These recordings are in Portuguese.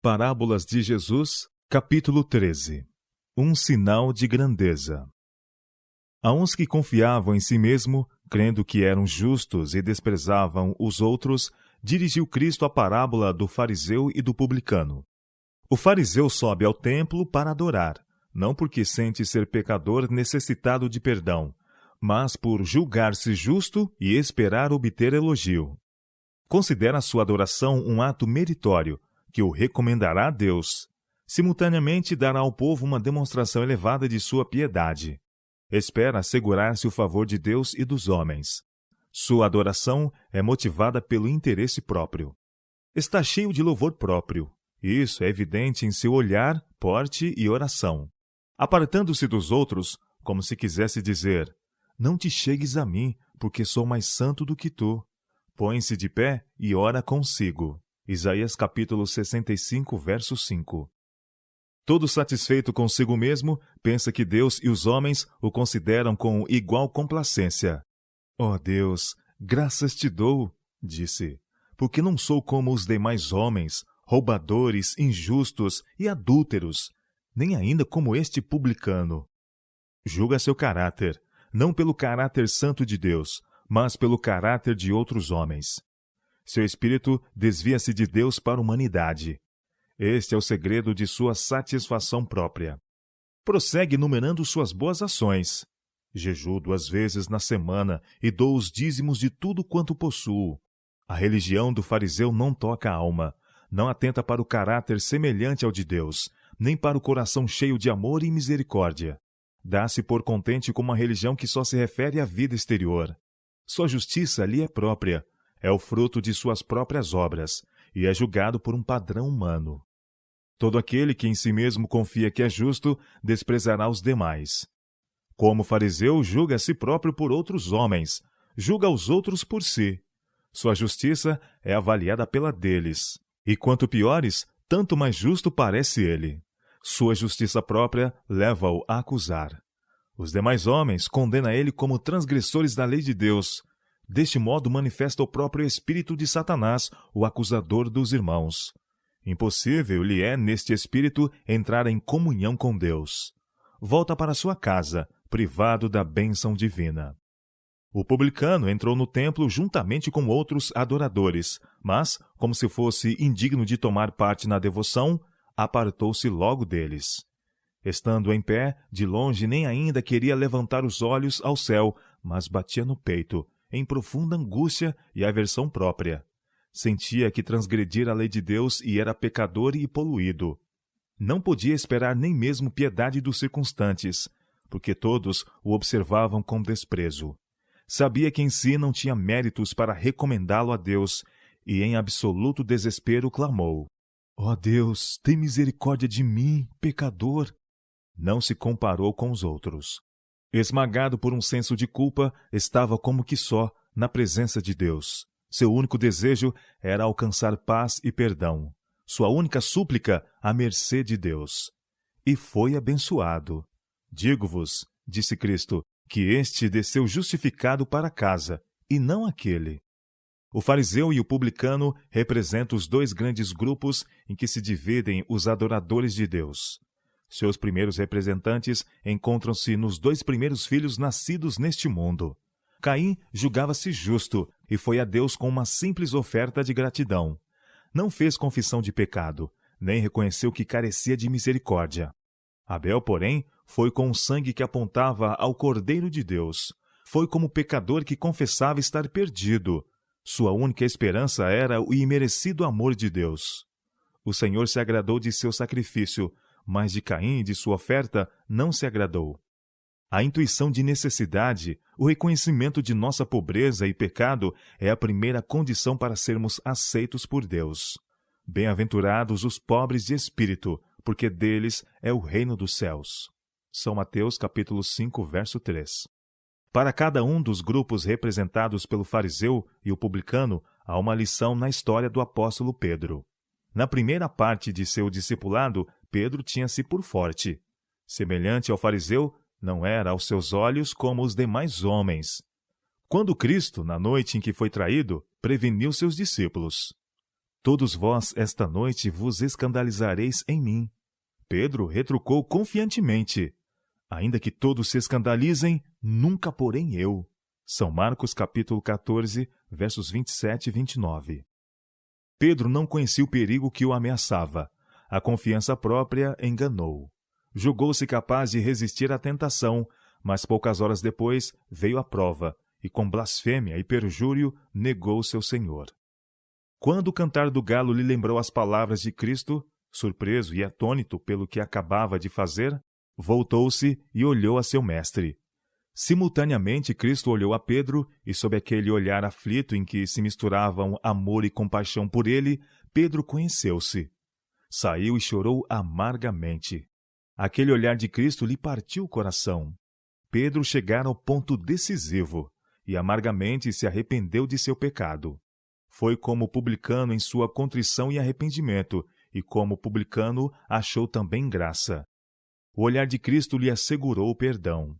Parábolas de Jesus, capítulo 13. Um sinal de grandeza. A uns que confiavam em si mesmo, crendo que eram justos e desprezavam os outros, dirigiu Cristo a parábola do fariseu e do publicano. O fariseu sobe ao templo para adorar, não porque sente ser pecador necessitado de perdão, mas por julgar-se justo e esperar obter elogio. Considera sua adoração um ato meritório, que o recomendará a Deus. Simultaneamente dará ao povo uma demonstração elevada de sua piedade. Espera assegurar-se o favor de Deus e dos homens. Sua adoração é motivada pelo interesse próprio. Está cheio de louvor próprio. Isso é evidente em seu olhar, porte e oração. Apartando-se dos outros, como se quisesse dizer: não te chegues a mim, porque sou mais santo do que tu. Põe-se de pé e ora consigo. Isaías capítulo 65, verso 5. Todo satisfeito consigo mesmo, pensa que Deus e os homens o consideram com igual complacência. Ó Deus, graças te dou, disse, porque não sou como os demais homens, roubadores, injustos e adúlteros, nem ainda como este publicano. Julga seu caráter, não pelo caráter santo de Deus, mas pelo caráter de outros homens. Seu espírito desvia-se de Deus para a humanidade. Este é o segredo de sua satisfação própria. Prossegue numerando suas boas ações. Jejuo 2 vezes na semana e dou os dízimos de tudo quanto possuo. A religião do fariseu não toca a alma, não atenta para o caráter semelhante ao de Deus, nem para o coração cheio de amor e misericórdia. Dá-se por contente com uma religião que só se refere à vida exterior. Sua justiça lhe é própria. É o fruto de suas próprias obras, e é julgado por um padrão humano. Todo aquele que em si mesmo confia que é justo, desprezará os demais. Como fariseu, julga a si próprio por outros homens, julga os outros por si. Sua justiça é avaliada pela deles, e quanto piores, tanto mais justo parece ele. Sua justiça própria leva-o a acusar. Os demais homens condenam ele como transgressores da lei de Deus. Deste modo manifesta o próprio espírito de Satanás, o acusador dos irmãos. Impossível lhe é, neste espírito, entrar em comunhão com Deus. Volta para sua casa, privado da bênção divina. O publicano entrou no templo juntamente com outros adoradores, mas, como se fosse indigno de tomar parte na devoção, apartou-se logo deles. Estando em pé, de longe nem ainda queria levantar os olhos ao céu, mas batia no peito, em profunda angústia e aversão própria. Sentia que transgredira a lei de Deus e era pecador e poluído. Não podia esperar nem mesmo piedade dos circunstantes, porque todos o observavam com desprezo. Sabia que em si não tinha méritos para recomendá-lo a Deus, e em absoluto desespero clamou: ó Deus, tem misericórdia de mim, pecador. Não se comparou com os outros. Esmagado por um senso de culpa, estava como que só, na presença de Deus. Seu único desejo era alcançar paz e perdão. Sua única súplica, à mercê de Deus. E foi abençoado. Digo-vos, disse Cristo, que este desceu justificado para casa, e não aquele. O fariseu e o publicano representam os dois grandes grupos em que se dividem os adoradores de Deus. Seus primeiros representantes encontram-se nos 2 primeiros filhos nascidos neste mundo. Caim julgava-se justo e foi a Deus com uma simples oferta de gratidão. Não fez confissão de pecado, nem reconheceu que carecia de misericórdia. Abel, porém, foi com o sangue que apontava ao Cordeiro de Deus. Foi como pecador que confessava estar perdido. Sua única esperança era o imerecido amor de Deus. O Senhor se agradou de seu sacrifício, mas de Caim e de sua oferta não se agradou. A intuição de necessidade, o reconhecimento de nossa pobreza e pecado é a primeira condição para sermos aceitos por Deus. Bem-aventurados os pobres de espírito, porque deles é o reino dos céus. São Mateus capítulo 5, verso 3. Para cada um dos grupos representados pelo fariseu e o publicano, há uma lição na história do apóstolo Pedro. Na primeira parte de seu discipulado, Pedro tinha-se por forte. Semelhante ao fariseu, não era aos seus olhos como os demais homens. Quando Cristo, na noite em que foi traído, preveniu seus discípulos: Todos vós esta noite vos escandalizareis em mim. Pedro retrucou confiantemente: ainda que todos se escandalizem, nunca porém eu. São Marcos capítulo 14, versos 27 e 29. Pedro não conhecia o perigo que o ameaçava. A confiança própria enganou. Julgou-se capaz de resistir à tentação, mas poucas horas depois veio a prova, e com blasfêmia e perjúrio negou seu Senhor. Quando o cantar do galo lhe lembrou as palavras de Cristo, surpreso e atônito pelo que acabava de fazer, voltou-se e olhou a seu mestre. Simultaneamente, Cristo olhou a Pedro, e sob aquele olhar aflito em que se misturavam amor e compaixão por ele, Pedro conheceu-se. Saiu e chorou amargamente. Aquele olhar de Cristo lhe partiu o coração. Pedro chegara ao ponto decisivo, e amargamente se arrependeu de seu pecado. Foi como publicano em sua contrição e arrependimento, e como publicano achou também graça. O olhar de Cristo lhe assegurou o perdão.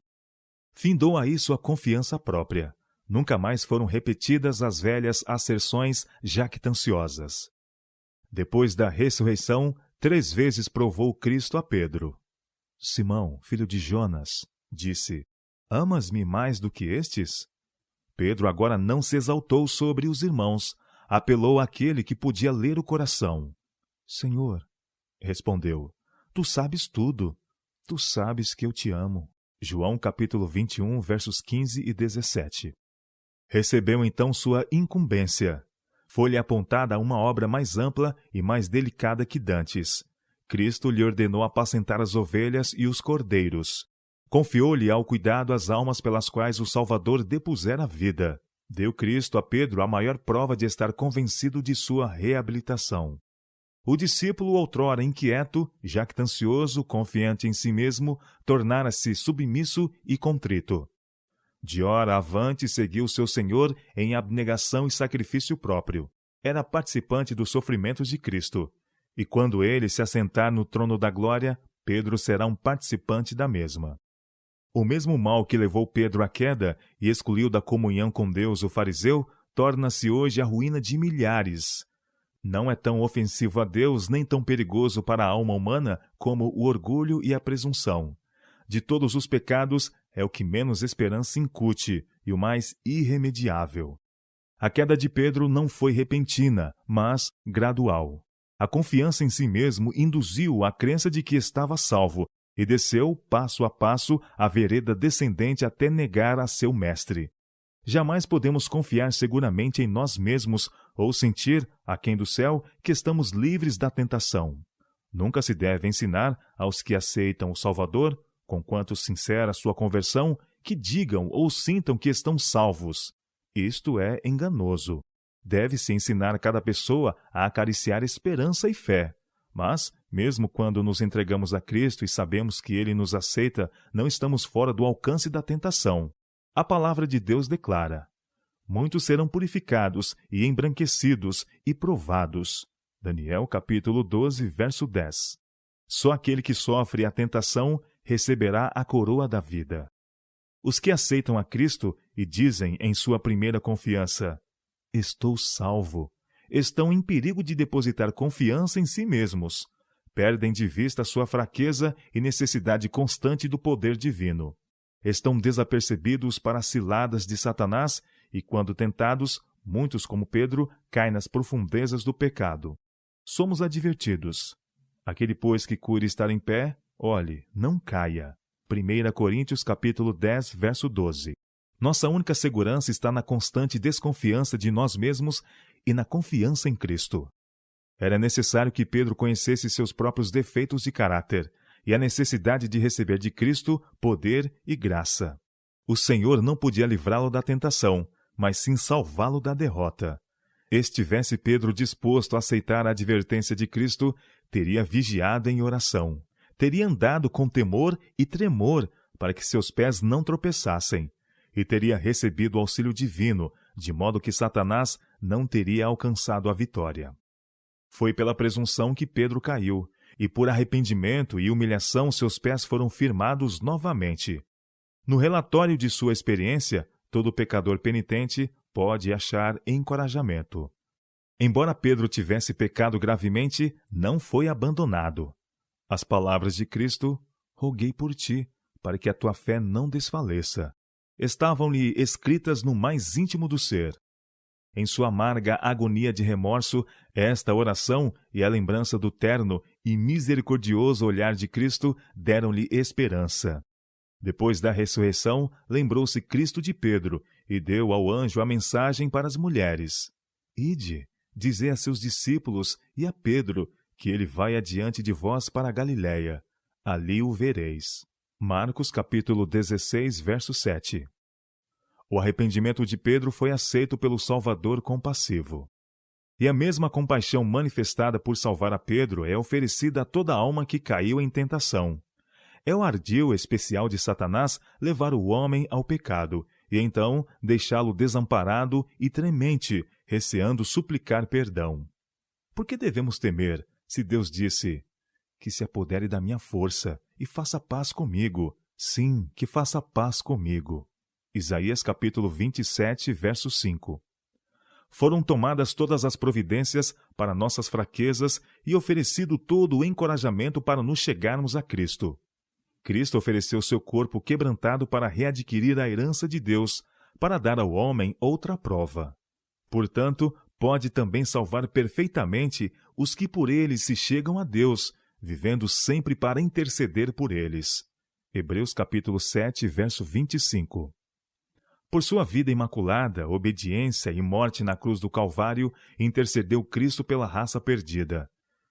Findou aí sua confiança própria. Nunca mais foram repetidas as velhas asserções jactanciosas. Depois da ressurreição, 3 vezes provou Cristo a Pedro. Simão, filho de Jonas, disse: amas-me mais do que estes? Pedro agora não se exaltou sobre os irmãos, apelou àquele que podia ler o coração. Senhor, respondeu, tu sabes tudo, tu sabes que eu te amo. João capítulo 21, versos 15 e 17. Recebeu então sua incumbência. Foi-lhe apontada uma obra mais ampla e mais delicada que dantes. Cristo lhe ordenou apacentar as ovelhas e os cordeiros. Confiou-lhe ao cuidado as almas pelas quais o Salvador depusera a vida. Deu Cristo a Pedro a maior prova de estar convencido de sua reabilitação. O discípulo, outrora inquieto, jactancioso, confiante em si mesmo, tornara-se submisso e contrito. De hora avante seguiu seu Senhor em abnegação e sacrifício próprio. Era participante dos sofrimentos de Cristo. E quando ele se assentar no trono da glória, Pedro será um participante da mesma. O mesmo mal que levou Pedro à queda e excluiu da comunhão com Deus o fariseu, torna-se hoje a ruína de milhares. Não é tão ofensivo a Deus nem tão perigoso para a alma humana como o orgulho e a presunção. De todos os pecados, é o que menos esperança incute e o mais irremediável. A queda de Pedro não foi repentina, mas gradual. A confiança em si mesmo induziu a crença de que estava salvo e desceu, passo a passo, a vereda descendente até negar a seu mestre. Jamais podemos confiar seguramente em nós mesmos ou sentir, aquém do céu, que estamos livres da tentação. Nunca se deve ensinar aos que aceitam o Salvador, conquanto sincera sua conversão, que digam ou sintam que estão salvos. Isto é enganoso. Deve-se ensinar cada pessoa a acariciar esperança e fé. Mas, mesmo quando nos entregamos a Cristo e sabemos que Ele nos aceita, não estamos fora do alcance da tentação. A palavra de Deus declara: muitos serão purificados e embranquecidos e provados. Daniel capítulo 12, verso 10. Só aquele que sofre a tentação receberá a coroa da vida. Os que aceitam a Cristo e dizem em sua primeira confiança: estou salvo, estão em perigo de depositar confiança em si mesmos. Perdem de vista sua fraqueza e necessidade constante do poder divino. Estão desapercebidos para as ciladas de Satanás e, quando tentados, muitos, como Pedro, caem nas profundezas do pecado. Somos advertidos. Aquele, pois, que cure estar em pé, olhe, não caia. 1 Coríntios capítulo 10, verso 12. Nossa única segurança está na constante desconfiança de nós mesmos e na confiança em Cristo. Era necessário que Pedro conhecesse seus próprios defeitos de caráter e a necessidade de receber de Cristo poder e graça. O Senhor não podia livrá-lo da tentação, mas sim salvá-lo da derrota. Estivesse Pedro disposto a aceitar a advertência de Cristo, teria vigiado em oração. Teria andado com temor e tremor para que seus pés não tropeçassem, e teria recebido o auxílio divino, de modo que Satanás não teria alcançado a vitória. Foi pela presunção que Pedro caiu, e por arrependimento e humilhação seus pés foram firmados novamente. No relatório de sua experiência, todo pecador penitente pode achar encorajamento. Embora Pedro tivesse pecado gravemente, não foi abandonado. As palavras de Cristo, roguei por ti, para que a tua fé não desfaleça, estavam-lhe escritas no mais íntimo do ser. Em sua amarga agonia de remorso, esta oração e a lembrança do terno e misericordioso olhar de Cristo deram-lhe esperança. Depois da ressurreição, lembrou-se Cristo de Pedro e deu ao anjo a mensagem para as mulheres. Ide, dizei a seus discípulos e a Pedro, que ele vai adiante de vós para a Galiléia. Ali o vereis. Marcos capítulo 16, verso 7. O arrependimento de Pedro foi aceito pelo Salvador compassivo. E a mesma compaixão manifestada por salvar a Pedro é oferecida a toda alma que caiu em tentação. É o ardil especial de Satanás levar o homem ao pecado, e então deixá-lo desamparado e tremente, receando suplicar perdão. Por que devemos temer, se Deus disse, que se apodere da minha força e faça paz comigo? Sim, que faça paz comigo. Isaías capítulo 27, verso 5. Foram tomadas todas as providências para nossas fraquezas e oferecido todo o encorajamento para nos chegarmos a Cristo. Cristo ofereceu seu corpo quebrantado para readquirir a herança de Deus, para dar ao homem outra prova. Portanto, pode também salvar perfeitamente os que por ele se chegam a Deus, vivendo sempre para interceder por eles. Hebreus capítulo 7, verso 25. Por sua vida imaculada, obediência e morte na cruz do Calvário, intercedeu Cristo pela raça perdida.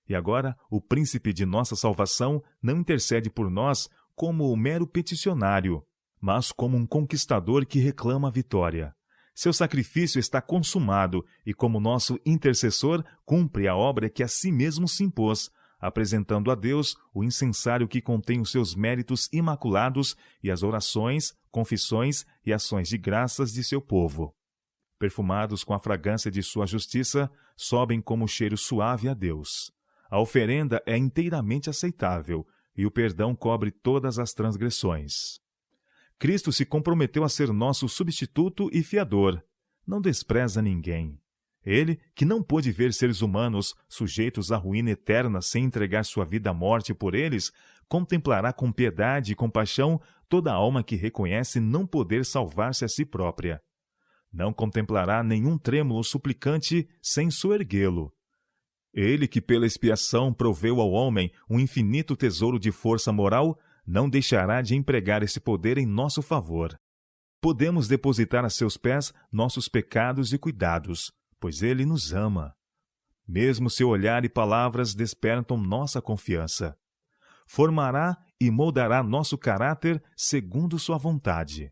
E agora, o príncipe de nossa salvação não intercede por nós como o mero peticionário, mas como um conquistador que reclama a vitória. Seu sacrifício está consumado e, como nosso intercessor, cumpre a obra que a si mesmo se impôs, apresentando a Deus o incensário que contém os seus méritos imaculados e as orações, confissões e ações de graças de seu povo. Perfumados com a fragrância de sua justiça, sobem como cheiro suave a Deus. A oferenda é inteiramente aceitável e o perdão cobre todas as transgressões. Cristo se comprometeu a ser nosso substituto e fiador. Não despreza ninguém. Ele, que não pôde ver seres humanos sujeitos à ruína eterna sem entregar sua vida à morte por eles, contemplará com piedade e compaixão toda alma que reconhece não poder salvar-se a si própria. Não contemplará nenhum trêmulo suplicante sem soerguê-lo. Ele que pela expiação proveu ao homem um infinito tesouro de força moral, não deixará de empregar esse poder em nosso favor. Podemos depositar a seus pés nossos pecados e cuidados, pois ele nos ama. Mesmo seu olhar e palavras despertam nossa confiança. Formará e moldará nosso caráter segundo sua vontade.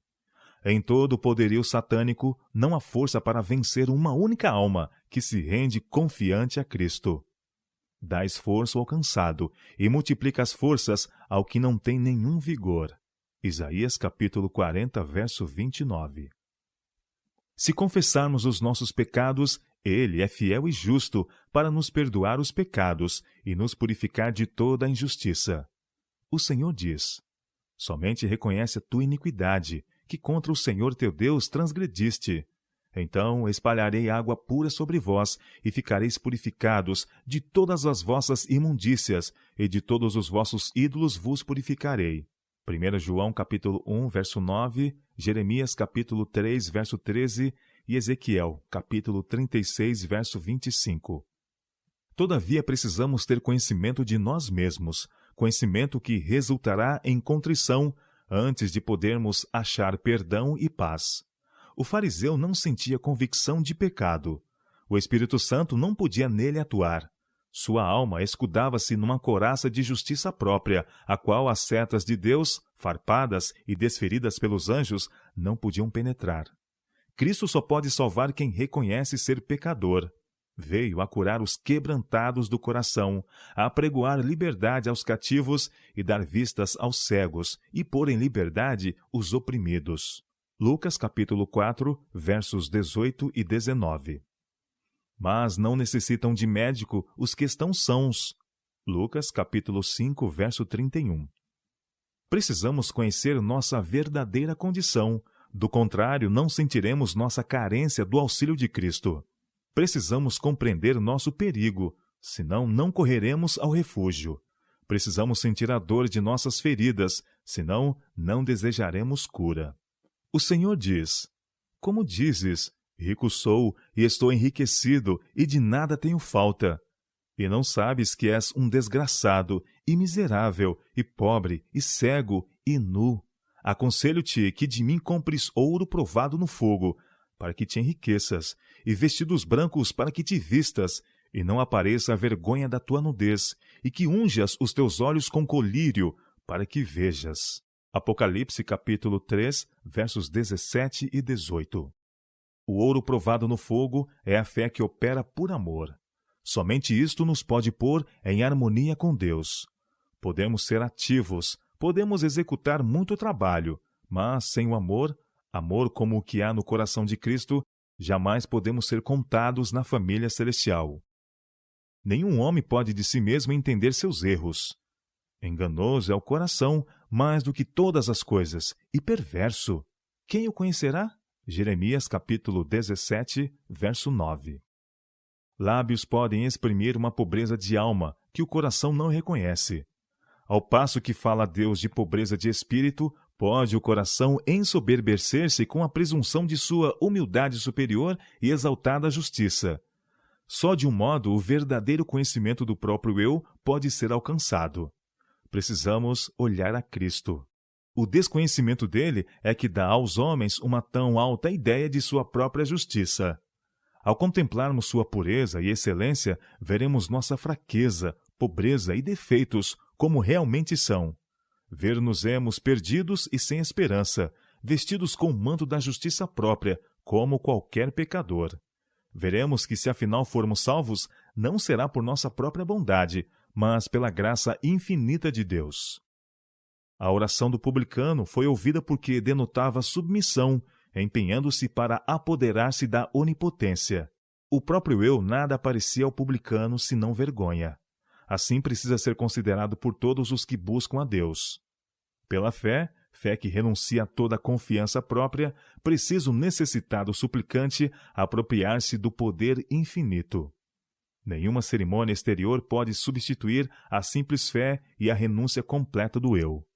Em todo o poderio satânico, não há força para vencer uma única alma que se rende confiante a Cristo. Dá esforço ao cansado e multiplica as forças ao que não tem nenhum vigor. Isaías capítulo 40, verso 29. Se confessarmos os nossos pecados, ele é fiel e justo para nos perdoar os pecados e nos purificar de toda a injustiça. O Senhor diz: somente reconhece a tua iniquidade, que contra o Senhor teu Deus transgrediste. Então espalharei água pura sobre vós, e ficareis purificados de todas as vossas imundícias, e de todos os vossos ídolos vos purificarei. 1 João capítulo 1, verso 9, Jeremias capítulo 3, verso 13 e Ezequiel capítulo 36, verso 25. Todavia precisamos ter conhecimento de nós mesmos, conhecimento que resultará em contrição, antes de podermos achar perdão e paz. O fariseu não sentia convicção de pecado. O Espírito Santo não podia nele atuar. Sua alma escudava-se numa couraça de justiça própria, a qual as setas de Deus, farpadas e desferidas pelos anjos, não podiam penetrar. Cristo só pode salvar quem reconhece ser pecador. Veio a curar os quebrantados do coração, a apregoar liberdade aos cativos e dar vistas aos cegos, e pôr em liberdade os oprimidos. Lucas capítulo 4, versos 18 e 19. Mas não necessitam de médico os que estão sãos. Lucas capítulo 5, verso 31. Precisamos conhecer nossa verdadeira condição, do contrário não sentiremos nossa carência do auxílio de Cristo. Precisamos compreender nosso perigo, senão não correremos ao refúgio. Precisamos sentir a dor de nossas feridas, senão não desejaremos cura. O Senhor diz: como dizes, rico sou e estou enriquecido e de nada tenho falta. E não sabes que és um desgraçado e miserável e pobre e cego e nu. Aconselho-te que de mim compres ouro provado no fogo, para que te enriqueças, e vestidos brancos para que te vistas, e não apareça a vergonha da tua nudez, e que unjas os teus olhos com colírio, para que vejas. Apocalipse capítulo 3, versos 17 e 18. O ouro provado no fogo é a fé que opera por amor. Somente isto nos pode pôr em harmonia com Deus. Podemos ser ativos, podemos executar muito trabalho, mas sem o amor, amor como o que há no coração de Cristo, jamais podemos ser contados na família celestial. Nenhum homem pode de si mesmo entender seus erros. Enganoso é o coração, mais do que todas as coisas, e perverso. Quem o conhecerá? Jeremias capítulo 17, verso 9. Lábios podem exprimir uma pobreza de alma que o coração não reconhece. Ao passo que fala Deus de pobreza de espírito, pode o coração ensoberbecer-se com a presunção de sua humildade superior e exaltada justiça. Só de um modo o verdadeiro conhecimento do próprio eu pode ser alcançado. Precisamos olhar a Cristo. O desconhecimento dele é que dá aos homens uma tão alta ideia de sua própria justiça. Ao contemplarmos sua pureza e excelência, veremos nossa fraqueza, pobreza e defeitos como realmente são. Ver-nos-emos perdidos e sem esperança, vestidos com o manto da justiça própria, como qualquer pecador. Veremos que se afinal formos salvos, não será por nossa própria bondade, mas pela graça infinita de Deus. A oração do publicano foi ouvida porque denotava submissão, empenhando-se para apoderar-se da onipotência. O próprio eu nada parecia ao publicano senão vergonha. Assim precisa ser considerado por todos os que buscam a Deus. Pela fé, fé que renuncia a toda a confiança própria, precisa o necessitado suplicante apropriar-se do poder infinito. Nenhuma cerimônia exterior pode substituir a simples fé e a renúncia completa do eu.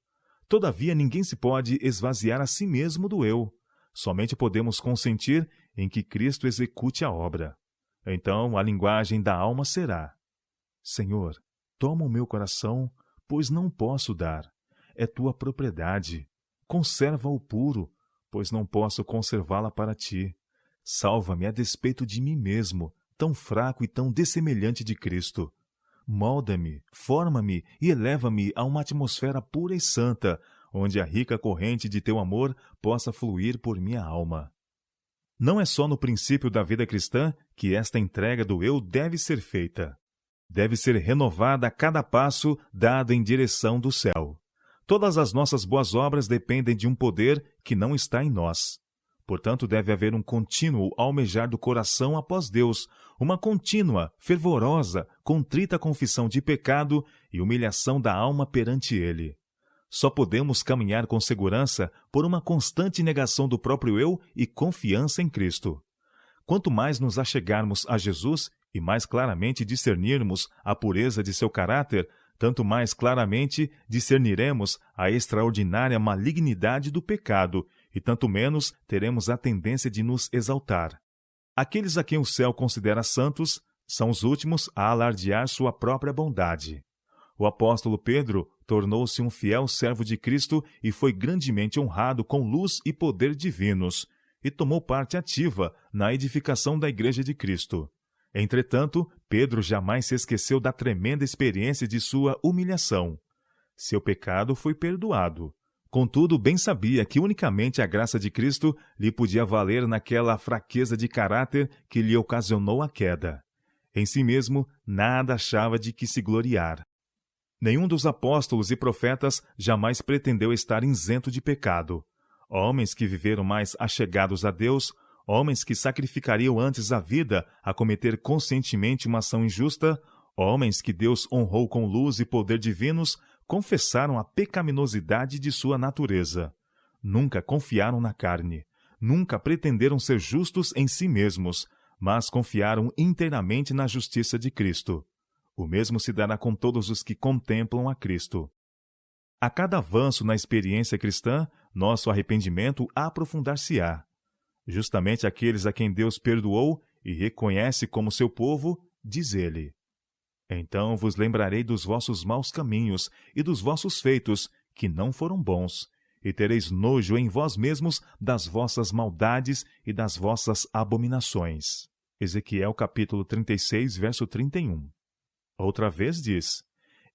Todavia, ninguém se pode esvaziar a si mesmo do eu. Somente podemos consentir em que Cristo execute a obra. Então, a linguagem da alma será: Senhor, toma o meu coração, pois não posso dar. É tua propriedade. Conserva-o puro, pois não posso conservá-la para ti. Salva-me a despeito de mim mesmo, tão fraco e tão dessemelhante de Cristo. Molda-me, forma-me e eleva-me a uma atmosfera pura e santa, onde a rica corrente de teu amor possa fluir por minha alma. Não é só no princípio da vida cristã que esta entrega do eu deve ser feita. Deve ser renovada a cada passo dado em direção do céu. Todas as nossas boas obras dependem de um poder que não está em nós. Portanto, deve haver um contínuo almejar do coração após Deus, uma contínua, fervorosa, contrita confissão de pecado e humilhação da alma perante Ele. Só podemos caminhar com segurança por uma constante negação do próprio eu e confiança em Cristo. Quanto mais nos achegarmos a Jesus e mais claramente discernirmos a pureza de seu caráter, tanto mais claramente discerniremos a extraordinária malignidade do pecado e tanto menos teremos a tendência de nos exaltar. Aqueles a quem o céu considera santos são os últimos a alardear sua própria bondade. O apóstolo Pedro tornou-se um fiel servo de Cristo e foi grandemente honrado com luz e poder divinos, e tomou parte ativa na edificação da Igreja de Cristo. Entretanto, Pedro jamais se esqueceu da tremenda experiência de sua humilhação. Seu pecado foi perdoado. Contudo, bem sabia que unicamente a graça de Cristo lhe podia valer naquela fraqueza de caráter que lhe ocasionou a queda. Em si mesmo, nada achava de que se gloriar. Nenhum dos apóstolos e profetas jamais pretendeu estar isento de pecado. Homens que viveram mais achegados a Deus, homens que sacrificariam antes a vida a cometer conscientemente uma ação injusta, homens que Deus honrou com luz e poder divinos, confessaram a pecaminosidade de sua natureza. Nunca confiaram na carne. Nunca pretenderam ser justos em si mesmos, mas confiaram inteiramente na justiça de Cristo. O mesmo se dará com todos os que contemplam a Cristo. A cada avanço na experiência cristã, nosso arrependimento aprofundar-se-á. Justamente aqueles a quem Deus perdoou e reconhece como seu povo, diz ele: Então vos lembrarei dos vossos maus caminhos e dos vossos feitos, que não foram bons, e tereis nojo em vós mesmos das vossas maldades e das vossas abominações. Ezequiel capítulo 36, verso 31. Outra vez diz: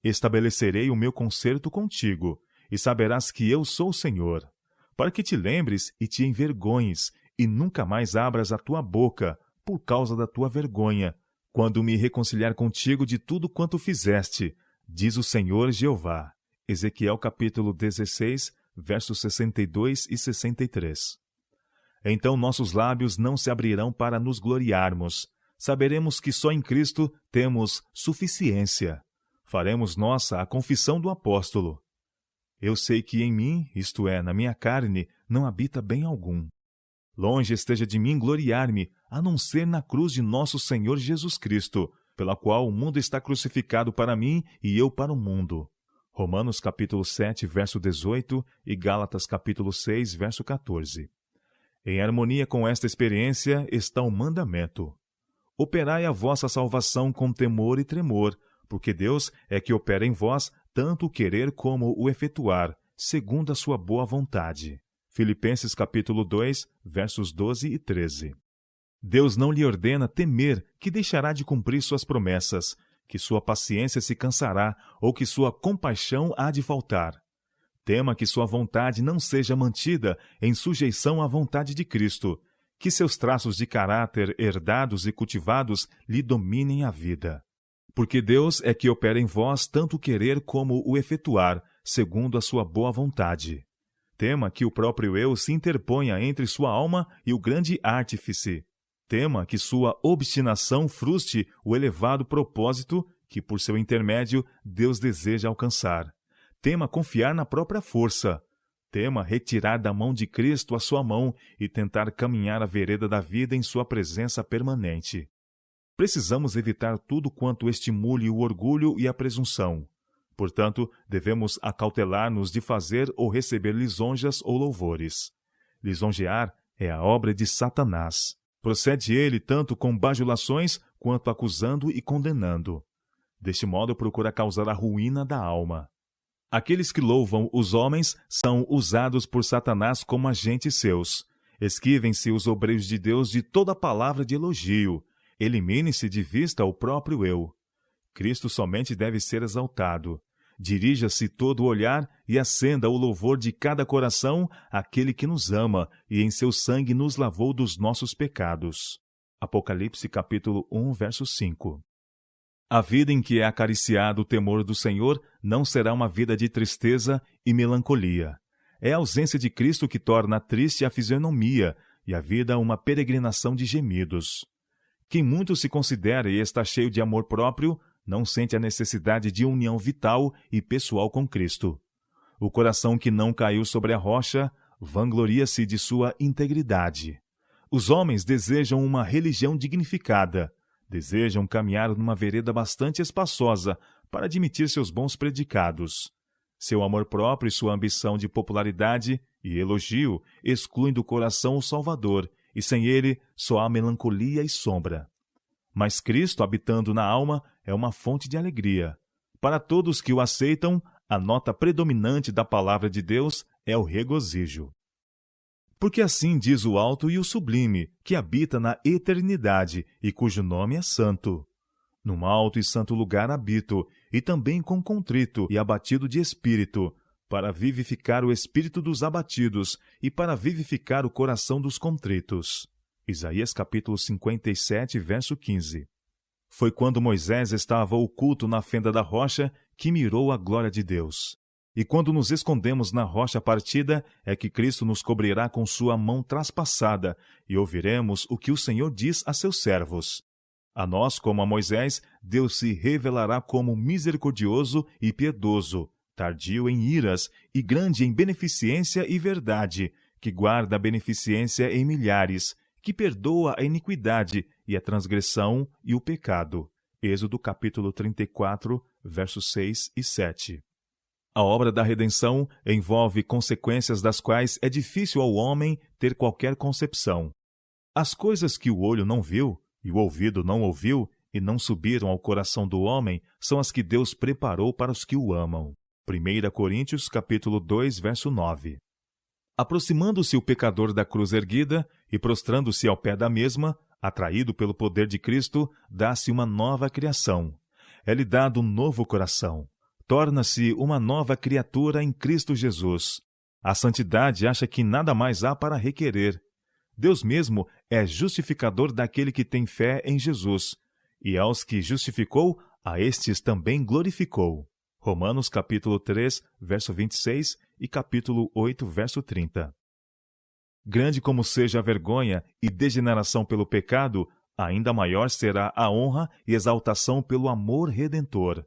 Estabelecerei o meu concerto contigo, e saberás que eu sou o Senhor, para que te lembres e te envergonhes, e nunca mais abras a tua boca, por causa da tua vergonha, quando me reconciliar contigo de tudo quanto fizeste, diz o Senhor Jeová. Ezequiel capítulo 16, versos 62 e 63. Então nossos lábios não se abrirão para nos gloriarmos. Saberemos que só em Cristo temos suficiência. Faremos nossa a confissão do apóstolo: Eu sei que em mim, isto é, na minha carne, não habita bem algum. Longe esteja de mim gloriar-me, a não ser na cruz de nosso Senhor Jesus Cristo, pela qual o mundo está crucificado para mim e eu para o mundo. Romanos capítulo 7, verso 18 e Gálatas capítulo 6, verso 14. Em harmonia com esta experiência está o mandamento: Operai a vossa salvação com temor e tremor, porque Deus é que opera em vós tanto o querer como o efetuar, segundo a sua boa vontade. Filipenses capítulo 2, versos 12 e 13. Deus não lhe ordena temer que deixará de cumprir suas promessas, que sua paciência se cansará ou que sua compaixão há de faltar. Tema que sua vontade não seja mantida em sujeição à vontade de Cristo, que seus traços de caráter herdados e cultivados lhe dominem a vida. Porque Deus é que opera em vós tanto o querer como o efetuar, segundo a sua boa vontade. Tema que o próprio eu se interponha entre sua alma e o grande artífice. Tema que sua obstinação frustre o elevado propósito que, por seu intermédio, Deus deseja alcançar. Tema confiar na própria força. Tema retirar da mão de Cristo a sua mão e tentar caminhar a vereda da vida em sua presença permanente. Precisamos evitar tudo quanto estimule o orgulho e a presunção. Portanto, devemos acautelar-nos de fazer ou receber lisonjas ou louvores. Lisonjear é a obra de Satanás. Procede ele tanto com bajulações quanto acusando e condenando. Deste modo, procura causar a ruína da alma. Aqueles que louvam os homens são usados por Satanás como agentes seus. Esquivem-se os obreiros de Deus de toda palavra de elogio. Elimine-se de vista o próprio eu. Cristo somente deve ser exaltado. Dirija-se todo o olhar e acenda o louvor de cada coração àquele que nos ama e em seu sangue nos lavou dos nossos pecados. Apocalipse capítulo 1, verso 5. A vida em que é acariciado o temor do Senhor não será uma vida de tristeza e melancolia. É a ausência de Cristo que torna triste a fisionomia e a vida uma peregrinação de gemidos. Quem muito se considera e está cheio de amor próprio, não sente a necessidade de união vital e pessoal com Cristo. O coração que não caiu sobre a rocha vangloria-se de sua integridade. Os homens desejam uma religião dignificada, desejam caminhar numa vereda bastante espaçosa para admitir seus bons predicados. Seu amor próprio e sua ambição de popularidade e elogio excluem do coração o Salvador, e sem ele só há melancolia e sombra. Mas Cristo, habitando na alma, é uma fonte de alegria. Para todos que o aceitam, a nota predominante da palavra de Deus é o regozijo. Porque assim diz o alto e o sublime, que habita na eternidade e cujo nome é santo. Num alto e santo lugar habito, e também com contrito e abatido de espírito, para vivificar o espírito dos abatidos e para vivificar o coração dos contritos. Isaías capítulo 57, verso 15. Foi quando Moisés estava oculto na fenda da rocha que mirou a glória de Deus. E quando nos escondemos na rocha partida, é que Cristo nos cobrirá com sua mão traspassada, e ouviremos o que o Senhor diz a seus servos. A nós, como a Moisés, Deus se revelará como misericordioso e piedoso, tardio em iras e grande em beneficência e verdade, que guarda a beneficência em milhares, que perdoa a iniquidade e a transgressão e o pecado. Êxodo capítulo 34, versos 6 e 7. A obra da redenção envolve consequências das quais é difícil ao homem ter qualquer concepção. As coisas que o olho não viu, e o ouvido não ouviu, e não subiram ao coração do homem, são as que Deus preparou para os que o amam. 1 Coríntios capítulo 2, verso 9. Aproximando-se o pecador da cruz erguida e prostrando-se ao pé da mesma, atraído pelo poder de Cristo, dá-se uma nova criação. É-lhe dado um novo coração. Torna-se uma nova criatura em Cristo Jesus. A santidade acha que nada mais há para requerer. Deus mesmo é justificador daquele que tem fé em Jesus, e aos que justificou, a estes também glorificou. Romanos capítulo 3, verso 26 e capítulo 8, verso 30. Grande como seja a vergonha e degeneração pelo pecado, ainda maior será a honra e exaltação pelo amor redentor.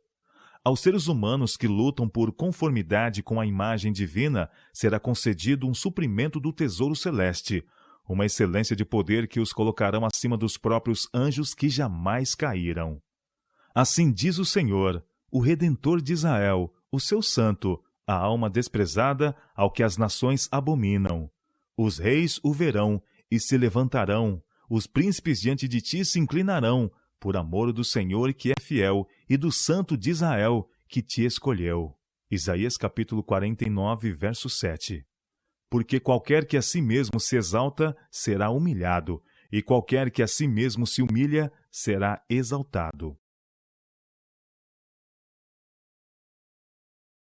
Aos seres humanos que lutam por conformidade com a imagem divina, será concedido um suprimento do tesouro celeste, uma excelência de poder que os colocarão acima dos próprios anjos que jamais caíram. Assim diz o Senhor, o Redentor de Israel, o seu santo, a alma desprezada ao que as nações abominam. Os reis o verão e se levantarão, os príncipes diante de ti se inclinarão, por amor do Senhor que é fiel e do Santo de Israel que te escolheu. Isaías capítulo 49, verso 7. Porque qualquer que a si mesmo se exalta, será humilhado, e qualquer que a si mesmo se humilha, será exaltado.